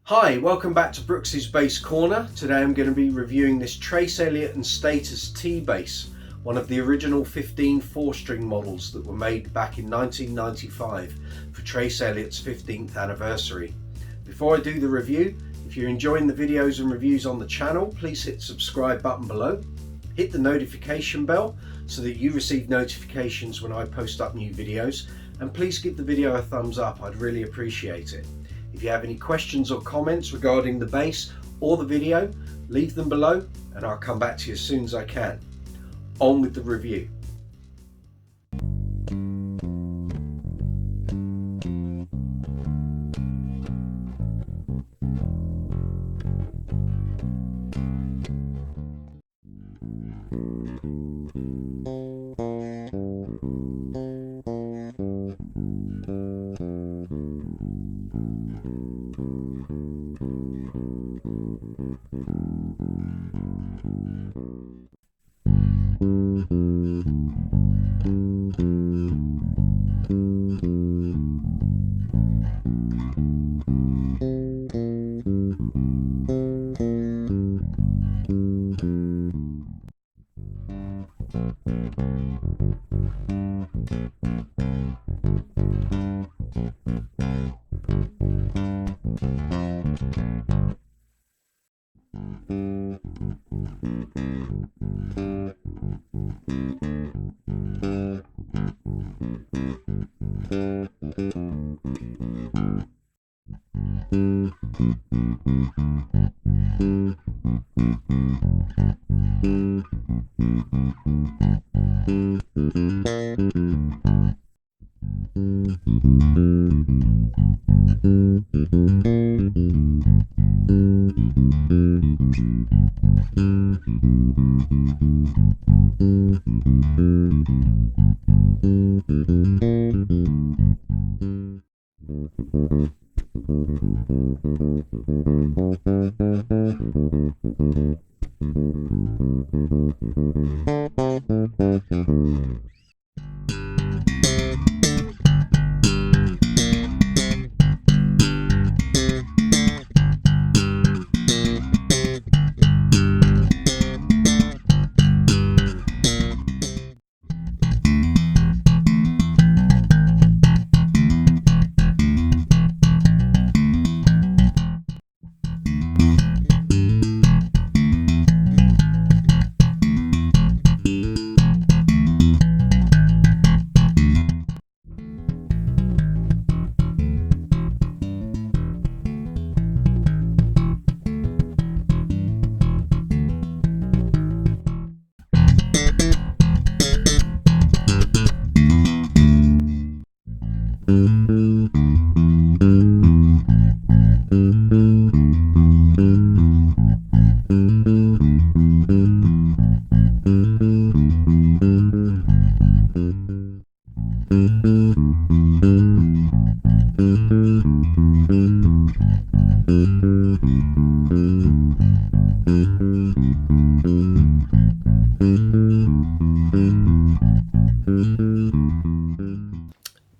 Hi, welcome back to Brooksy's Bass Corner. Today I'm going to be reviewing this Trace Elliot and Status T bass, one of the original 15 4-string models that were made back in 1995 for Trace Elliot's 15th anniversary. Before I do the review, if you're enjoying the videos and reviews on the channel, please hit the subscribe button below. Hit the notification bell so that you receive notifications when I post up new videos, and please give the video a thumbs up, I'd really appreciate it. If you have any questions or comments regarding the bass or the video, leave them below and I'll come back to you as soon as I can. On with the review.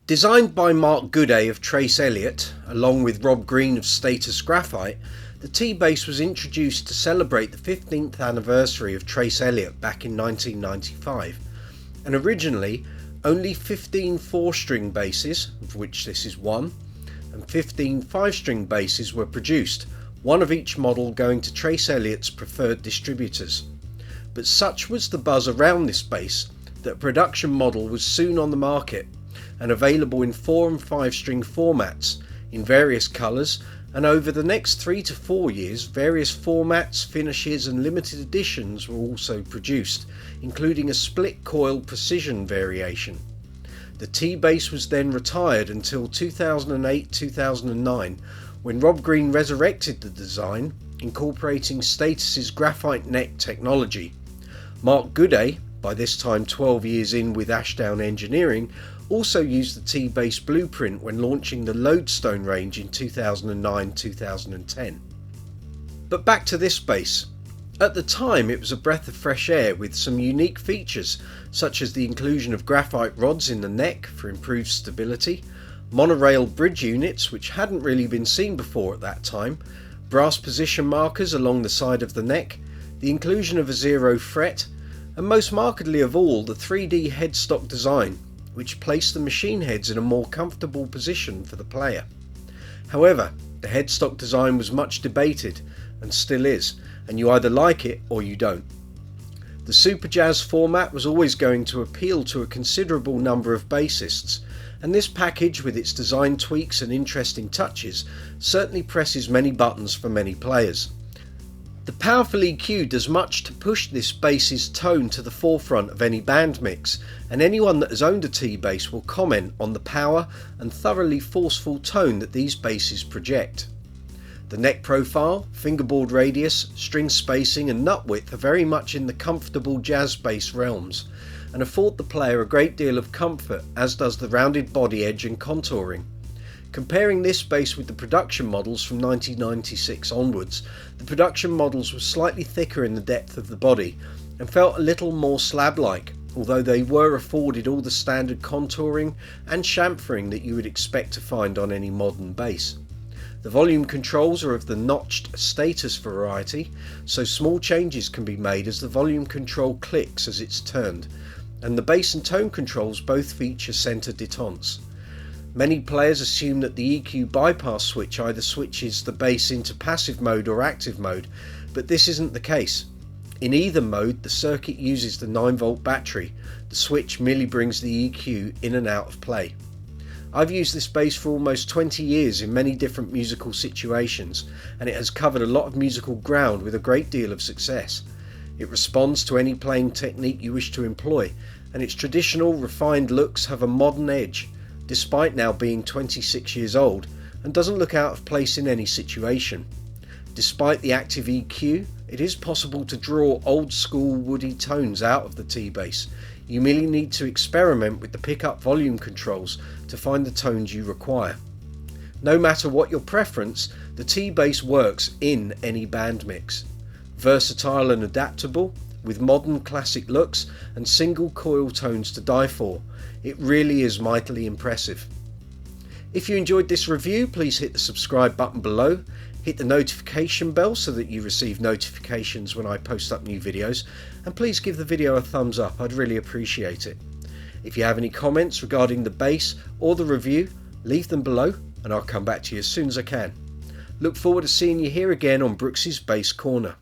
Designed by Mark Gooday of Trace Elliot, along with Rob Green of Status Graphite, the T-Bass was introduced to celebrate the 15th anniversary of Trace Elliot back in 1995, and originally only 15 4-string basses, of which this is one, and 15 5-string basses were produced, one of each model going to Trace Elliot's preferred distributors. But such was the buzz around this bass that a production model was soon on the market and available in 4 and 5-string formats in various colours, and over the next 3 to 4 years various formats, finishes and limited editions were also produced, including a split coil precision variation. The T-Bass was then retired until 2008-2009 when Rob Green resurrected the design, incorporating Status's graphite neck technology. Mark Gooday, by this time 12 years in with Ashdown Engineering, also used the T-Bass blueprint when launching the Lodestone range in 2009-2010. But back to this bass. At the time it was a breath of fresh air with some unique features such as the inclusion of graphite rods in the neck for improved stability, monorail bridge units which hadn't really been seen before at that time, brass position markers along the side of the neck, the inclusion of a zero fret, and most markedly of all the 3D headstock design, which placed the machine heads in a more comfortable position for the player. However, the headstock design was much debated, and still is, and you either like it or you don't. The Super Jazz format was always going to appeal to a considerable number of bassists, and this package with its design tweaks and interesting touches certainly presses many buttons for many players. The powerful EQ does much to push this bass's tone to the forefront of any band mix, and anyone that has owned a T-bass will comment on the power and thoroughly forceful tone that these basses project. The neck profile, fingerboard radius, string spacing and nut width are very much in the comfortable jazz bass realms, and afford the player a great deal of comfort, as does the rounded body edge and contouring. Comparing this bass with the production models from 1996 onwards, the production models were slightly thicker in the depth of the body and felt a little more slab-like, although they were afforded all the standard contouring and chamfering that you would expect to find on any modern bass. The volume controls are of the notched status variety, so small changes can be made as the volume control clicks as it's turned, and the bass and tone controls both feature center détente. Many players assume that the EQ bypass switch either switches the bass into passive mode or active mode, but this isn't the case. In either mode, the circuit uses the 9-volt battery. The switch merely brings the EQ in and out of play. I've used this bass for almost 20 years in many different musical situations, and it has covered a lot of musical ground with a great deal of success. It responds to any playing technique you wish to employ, and its traditional, refined looks have a modern edge, despite now being 26 years old, and doesn't look out of place in any situation. Despite the active EQ, it is possible to draw old school woody tones out of the T-bass. You merely need to experiment with the pickup volume controls to find the tones you require. No matter what your preference, the T-bass works in any band mix. Versatile and adaptable, with modern classic looks and single coil tones to die for, it really is mightily impressive. If you enjoyed this review, please hit the subscribe button below, hit the notification bell so that you receive notifications when I post up new videos, and please give the video a thumbs up, I'd really appreciate it. If you have any comments regarding the bass or the review, leave them below and I'll come back to you as soon as I can. Look forward to seeing you here again on Brooksy's Bass Corner.